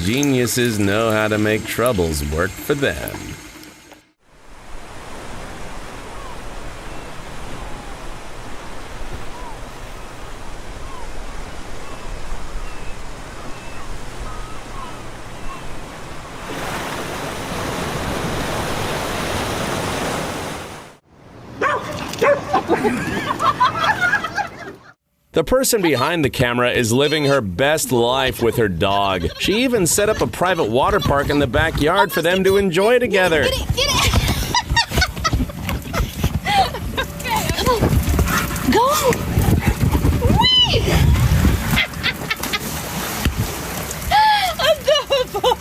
geniuses know how to make troubles work for them. The person behind the camera is living her best life with her dog. She even set up a private water park in the backyard for them to enjoy together. Get it! Go! Whee! Adorable!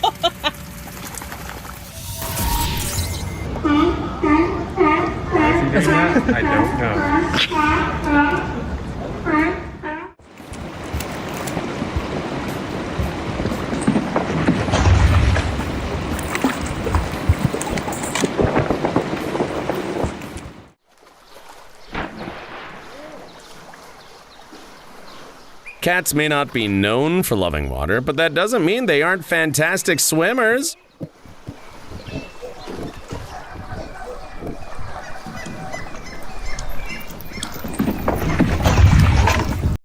I don't know. Cats may not be known for loving water, but that doesn't mean they aren't fantastic swimmers.